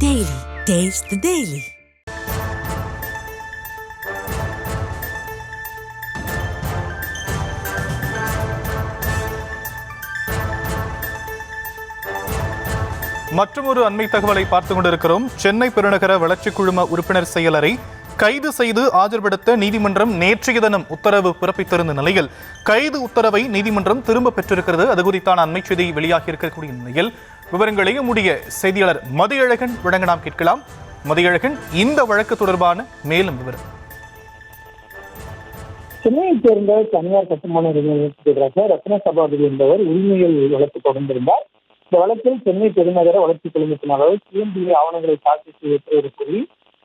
Daily. Taste the Daily. மற்றொரு அண்மை தகவலை பார்த்துக் கொண்டிருக்கிறோம். சென்னை பெருநகர வளர்ச்சி குழும உறுப்பினர் செயலரை கைது செய்து ஆஜர்படுத்த நீதிமன்றம் நேற்றைய தினம் உத்தரவு பிறப்பித்திருந்த நிலையில் கைது உத்தரவை நீதிமன்றம் திரும்ப பெற்றிருக்கிறது. அது குறித்தான அண்மை செய்தி வெளியாகி இருக்கக்கூடிய நிலையில் விவரங்களை நம்முடைய செய்தியாளர் மதியழகன் வழங்க நாம் கேட்கலாம். மதியழகன், இந்த வழக்கு தொடர்பான மேலும் விவரம். சென்னையைச் சேர்ந்த தனியார் கட்டுமான நிறுவனத்திற்கு ரத்ன சபாபதி என்பவர் உரிமையில் வழக்கு தொடர்ந்திருந்தார். இந்த வழக்கில் சென்னை பெருநகர வளர்ச்சி குழுமத்தினர் சிஎம்பிஏ ஆவணங்களை தாக்கல் செய்ய கூறி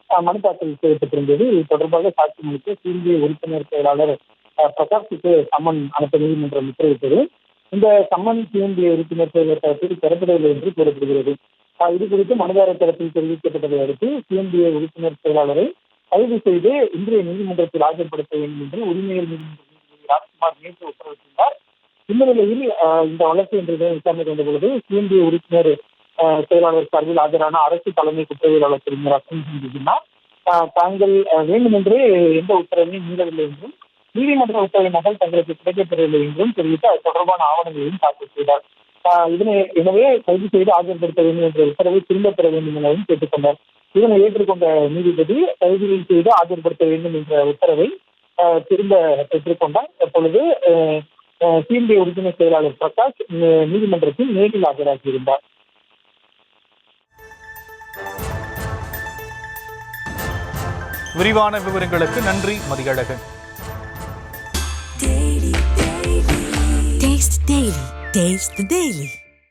மனு தாக்கல் செய்யப்பட்டிருந்தது. இது தொடர்பாக சாட்சி மனுக்கு சிஎம்பிஏ உறுப்பினர் செயலாளர் பிரகாஷுக்கு சம்மன் அனுப்ப நீதிமன்றம் உத்தரவிட்டது. இந்த சம்மன் சிஎம்பிஏ உறுப்பினர் செயலர் தரப்பில் பெறப்படவில்லை என்று கூறப்படுகிறது. இது குறித்து மனுதாரர் தரப்பில் தெரிவிக்கப்பட்டதை அடுத்து சிஎம்பிஏ உறுப்பினர் செயலாளரை கைது செய்து இன்றைய நீதிமன்றத்தில் ஆஜர்படுத்த வேண்டும் என்று உரிமையல் நீதிமன்ற ராஜ்குமார் நேற்று உத்தரவிட்டிருந்தார். இந்த நிலையில் இந்த வழக்கு இன்று விசாரணை கொண்ட பொழுது சிஎம்பிஏ உறுப்பினர் செயலாளர் சார்பில் ஆஜரான அரசு தலைமை குற்றவியலாளர் திருமதி ரத்னா தாங்கள் வேண்டுமென்றே எந்த உத்தரவையும் மீறவில்லை என்றும் நீதிமன்ற உத்தரவை நகல் தங்களுக்கு கிடைக்கப்பெறவில்லை என்றும் தெரிவித்து அது தொடர்பான ஆவணங்களையும் தாக்கல் செய்தார். எனவே கைது செய்து ஆஜர்படுத்த வேண்டும் என்ற உத்தரவை திரும்பப் பெற வேண்டும் எனவும் கேட்டுக்கொண்டார். இதனை ஏற்றுக்கொண்ட நீதிபதி கைது செய்து ஆஜர்படுத்த வேண்டும் என்ற உத்தரவை திரும்ப பெற்றுக்கொண்டார். தற்பொழுது சிஎம்பிஏ உறுப்பினர் செயலாளர் பிரகாஷ் நீதிமன்றத்தில் நேரில் ஆஜராகியிருந்தார். விரிவான விவரங்களுக்கு நன்றி Mathiyazhagan. Taste the Daily. Taste the Daily.